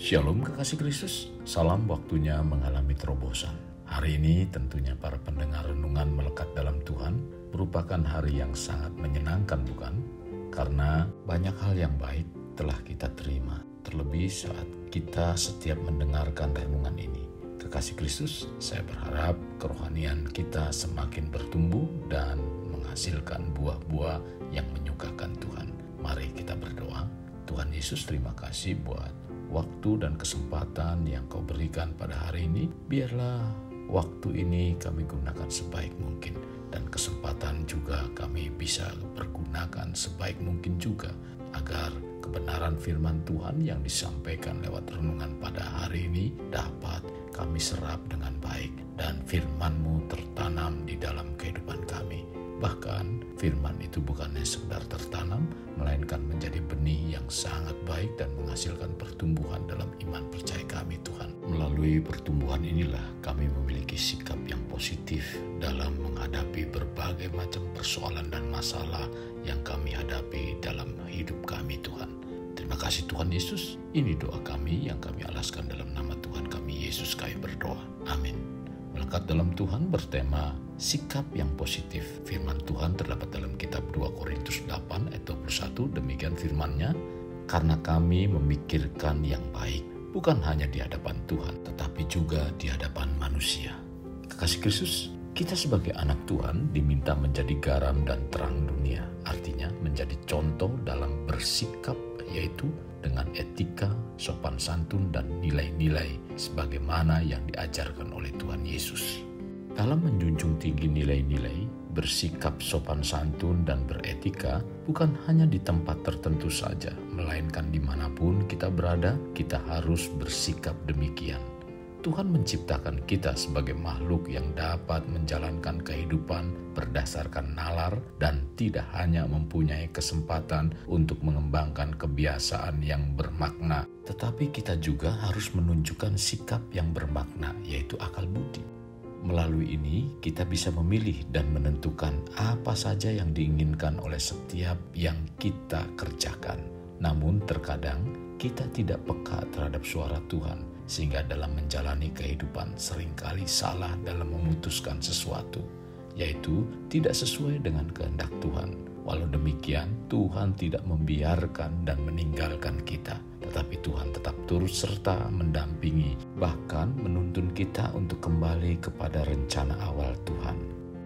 Shalom kekasih Kristus, salam waktunya mengalami terobosan. Hari ini tentunya para pendengar renungan melekat dalam Tuhan merupakan hari yang sangat menyenangkan, bukan? Karena banyak hal yang baik telah kita terima, terlebih saat kita setiap mendengarkan renungan ini. Kekasih Kristus, saya berharap kerohanian kita semakin bertumbuh dan menghasilkan buah-buah yang menyukakan Tuhan. Mari kita berdoa. Tuhan Yesus, terima kasih buat waktu dan kesempatan yang Kau berikan pada hari ini. Biarlah waktu ini kami gunakan sebaik mungkin, dan kesempatan juga kami bisa pergunakan sebaik mungkin juga, agar kebenaran firman Tuhan yang disampaikan lewat renungan pada hari ini dapat kami serap dengan baik, dan firman-Mu tertanam di dalam kehidupan kami. Bahkan firman itu bukannya sekedar tertanam, melainkan menjadi benih yang sangat baik dan menghasilkan pertumbuhan dalam iman percaya kami, Tuhan. Melalui pertumbuhan inilah kami memiliki sikap yang positif dalam menghadapi berbagai macam persoalan dan masalah yang kami hadapi dalam hidup kami, Tuhan. Terima kasih Tuhan Yesus. Ini doa kami yang kami alaskan dalam nama Tuhan kami Yesus kami berdoa. Amin. Melekat dalam Tuhan bertema sikap yang positif. Firman Tuhan terdapat dalam kitab 2 Korintus 8 ayat 21. Demikian firman-Nya, karena kami memikirkan yang baik, bukan hanya di hadapan Tuhan, tetapi juga di hadapan manusia. Kekasih Kristus, kita sebagai anak Tuhan diminta menjadi garam dan terang dunia. Artinya menjadi contoh dalam bersikap, yaitu dengan etika, sopan santun, dan nilai-nilai sebagaimana yang diajarkan oleh Tuhan Yesus. Dalam menjunjung tinggi nilai-nilai, bersikap sopan santun dan beretika bukan hanya di tempat tertentu saja, melainkan dimanapun kita berada, kita harus bersikap demikian. Tuhan menciptakan kita sebagai makhluk yang dapat menjalankan kehidupan berdasarkan nalar dan tidak hanya mempunyai kesempatan untuk mengembangkan kebiasaan yang bermakna, tetapi kita juga harus menunjukkan sikap yang bermakna, yaitu akal budi. Melalui ini, kita bisa memilih dan menentukan apa saja yang diinginkan oleh setiap yang kita kerjakan. Namun terkadang kita tidak peka terhadap suara Tuhan, sehingga dalam menjalani kehidupan seringkali salah dalam memutuskan sesuatu, yaitu tidak sesuai dengan kehendak Tuhan. Walau demikian, Tuhan tidak membiarkan dan meninggalkan kita, tetapi Tuhan tetap turut serta mendampingi, bahkan menuntun kita untuk kembali kepada rencana awal Tuhan.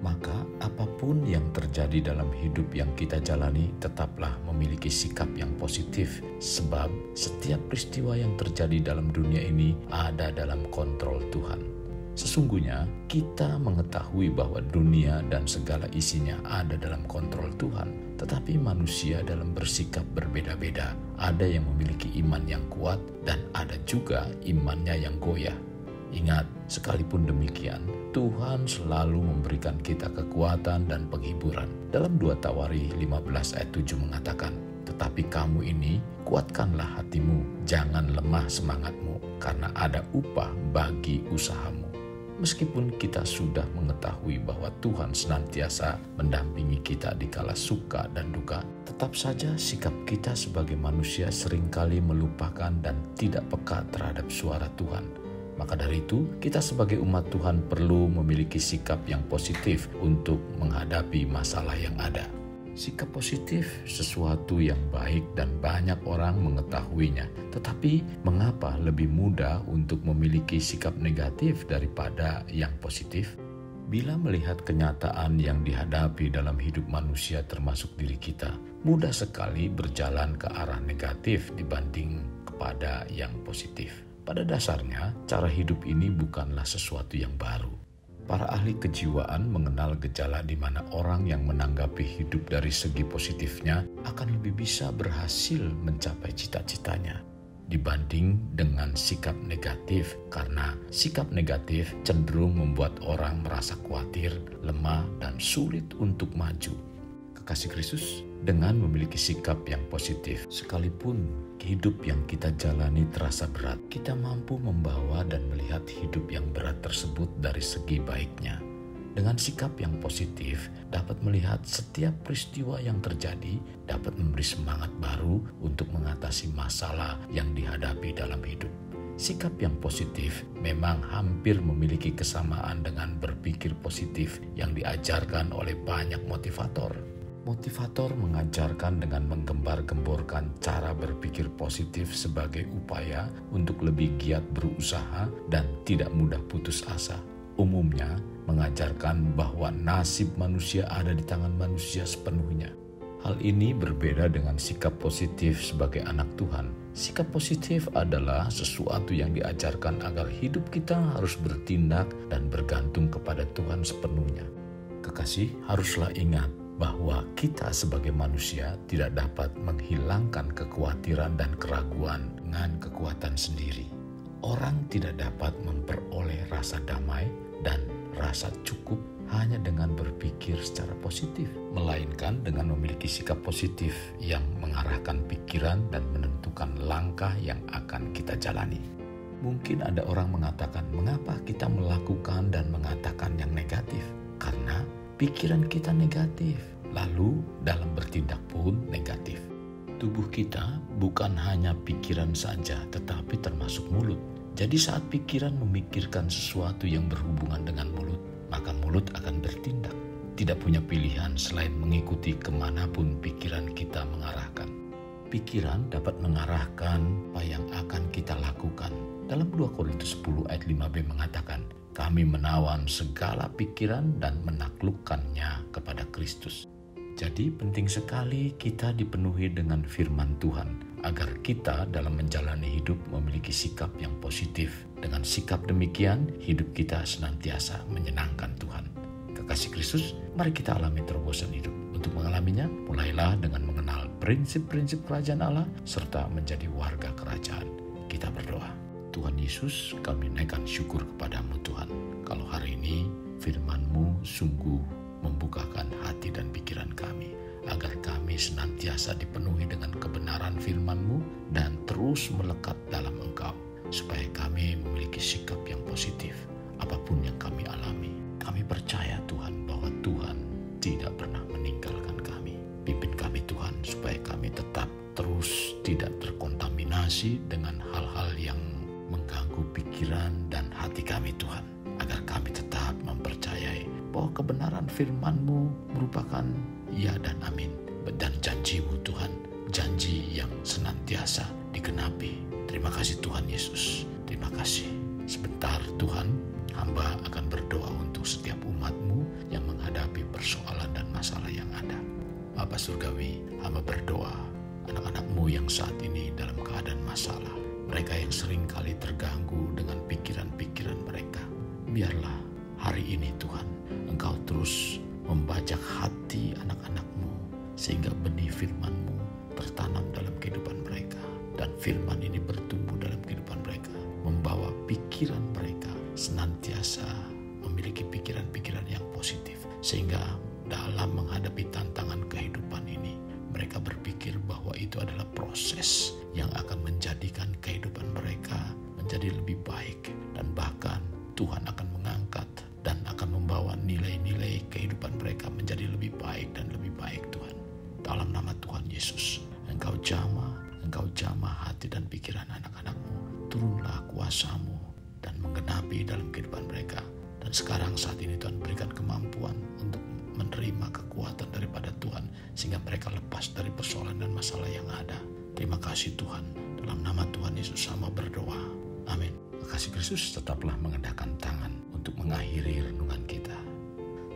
Maka apapun yang terjadi dalam hidup yang kita jalani, tetaplah memiliki sikap yang positif, sebab setiap peristiwa yang terjadi dalam dunia ini ada dalam kontrol Tuhan. Sesungguhnya kita mengetahui bahwa dunia dan segala isinya ada dalam kontrol Tuhan, tetapi manusia dalam bersikap berbeda-beda. Ada yang memiliki iman yang kuat dan ada juga imannya yang goyah. Ingat, sekalipun demikian, Tuhan selalu memberikan kita kekuatan dan penghiburan. Dalam 2 Tawari 15 ayat 7 mengatakan, tetapi kamu ini kuatkanlah hatimu, jangan lemah semangatmu, karena ada upah bagi usahamu. Meskipun kita sudah mengetahui bahwa Tuhan senantiasa mendampingi kita di kala suka dan duka, tetap saja sikap kita sebagai manusia seringkali melupakan dan tidak peka terhadap suara Tuhan. Maka dari itu, kita sebagai umat Tuhan perlu memiliki sikap yang positif untuk menghadapi masalah yang ada. Sikap positif sesuatu yang baik dan banyak orang mengetahuinya. Tetapi mengapa lebih mudah untuk memiliki sikap negatif daripada yang positif? Bila melihat kenyataan yang dihadapi dalam hidup manusia termasuk diri kita, mudah sekali berjalan ke arah negatif dibanding kepada yang positif. Pada dasarnya, cara hidup ini bukanlah sesuatu yang baru. Para ahli kejiwaan mengenal gejala di mana orang yang menanggapi hidup dari segi positifnya akan lebih bisa berhasil mencapai cita-citanya dibanding dengan sikap negatif, karena sikap negatif cenderung membuat orang merasa khawatir, lemah, dan sulit untuk maju. Kekasih Kristus, dengan memiliki sikap yang positif, sekalipun hidup yang kita jalani terasa berat, kita mampu membawa dan melihat hidup yang berat tersebut dari segi baiknya. Dengan sikap yang positif, dapat melihat setiap peristiwa yang terjadi, dapat memberi semangat baru untuk mengatasi masalah yang dihadapi dalam hidup. Sikap yang positif memang hampir memiliki kesamaan dengan berpikir positif yang diajarkan oleh banyak motivator. Motivator mengajarkan dengan menggembar-gemborkan cara berpikir positif sebagai upaya untuk lebih giat berusaha dan tidak mudah putus asa. Umumnya mengajarkan bahwa nasib manusia ada di tangan manusia sepenuhnya. Hal ini berbeda dengan sikap positif sebagai anak Tuhan. Sikap positif adalah sesuatu yang diajarkan agar hidup kita harus bertindak dan bergantung kepada Tuhan sepenuhnya. Kekasih, haruslah ingat bahwa kita sebagai manusia tidak dapat menghilangkan kekhawatiran dan keraguan dengan kekuatan sendiri. Orang tidak dapat memperoleh rasa damai dan rasa cukup hanya dengan berpikir secara positif, melainkan dengan memiliki sikap positif yang mengarahkan pikiran dan menentukan langkah yang akan kita jalani. Mungkin ada orang mengatakan, mengapa kita melakukan dan mengatakan yang negatif? Karena pikiran kita negatif, lalu dalam bertindak pun negatif. Tubuh kita bukan hanya pikiran saja, tetapi termasuk mulut. Jadi saat pikiran memikirkan sesuatu yang berhubungan dengan mulut, maka mulut akan bertindak. Tidak punya pilihan selain mengikuti kemanapun pikiran kita mengarahkan. Pikiran dapat mengarahkan apa yang akan kita lakukan. Dalam 2 Korintus 10 ayat 5b mengatakan, kami menawan segala pikiran dan menaklukkannya kepada Kristus. Jadi penting sekali kita dipenuhi dengan firman Tuhan, agar kita dalam menjalani hidup memiliki sikap yang positif. Dengan sikap demikian, hidup kita senantiasa menyenangkan Tuhan. Kekasih Kristus, mari kita alami terobosan hidup. Untuk mengalaminya, mulailah dengan mengenal prinsip-prinsip kerajaan Allah, serta menjadi warga kerajaan. Kita berdoa. Tuhan Yesus, kami naikkan syukur kepadamu Tuhan. Kalau hari ini firman-Mu sungguh membukakan hati dan pikiran kami, agar kami senantiasa dipenuhi dengan kebenaran firman-Mu dan terus melekat dalam Engkau, supaya kami memiliki sikap yang positif apapun yang kami alami. Kami percaya Tuhan bahwa Tuhan tidak pernah meninggalkan kami. Pimpin kami Tuhan, supaya kami tetap terus tidak terkontaminasi dengan hal-hal yang mengganggu pikiran dan hati kami Tuhan, agar kami tetap mempercayai bahwa kebenaran firman-Mu merupakan ya dan amin. Dan janji-Mu Tuhan, janji yang senantiasa digenapi. Terima kasih Tuhan Yesus, terima kasih. Sebentar Tuhan, hamba akan berdoa untuk setiap umat-Mu yang menghadapi persoalan dan masalah yang ada. Bapa Surgawi, hamba berdoa anak-anak-Mu yang saat ini dalam keadaan masalah, mereka yang sering kali terganggu dengan pikiran-pikiran mereka. Biarlah hari ini Tuhan, Engkau terus membajak hati anak-anak-Mu, sehingga benih firman-Mu tertanam dalam kehidupan mereka. Dan firman ini bertumbuh dalam kehidupan mereka, membawa pikiran mereka senantiasa memiliki pikiran-pikiran yang positif. Sehingga dalam menghadapi tantangan kehidupan ini, mereka berpikir bahwa itu adalah proses yang akan menjadikan kehidupan mereka menjadi lebih baik. Dan bahkan Tuhan akan mengangkat dan akan membawa nilai-nilai kehidupan mereka menjadi lebih baik dan lebih baik Tuhan. Dalam nama Tuhan Yesus, Engkau jamah hati dan pikiran anak-anak-Mu. Turunlah kuasa-Mu dan menggenapi dalam kehidupan mereka. Dan sekarang saat ini Tuhan berikan kemampuan untuk menerima kekuatan daripada Tuhan, sehingga mereka lepas dari persoalan dan masalah yang ada. Terima kasih Tuhan. Dalam nama Tuhan Yesus hamba berdoa. Amin. Kekasih Kristus, tetaplah mengendahkan tangan untuk mengakhiri renungan kita.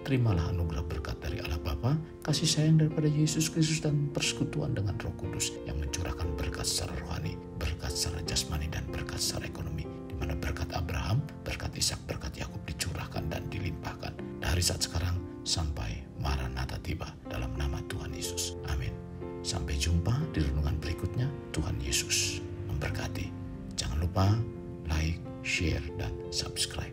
Terimalah anugerah berkat dari Allah Bapa, kasih sayang daripada Yesus Kristus, dan persekutuan dengan Roh Kudus yang mencurahkan berkat secara rohani, berkat secara jasmani, dan berkat secara ekonomi, di mana berkat Abraham, berkat Ishak, berkat Yakub dicurahkan dan dilimpahkan dari saat sekarang sampai Maranatha tiba, dalam nama Tuhan Yesus. Amin. Sampai jumpa di renungan berikutnya. Tuhan Yesus memberkati. Jangan lupa like, share, dan subscribe.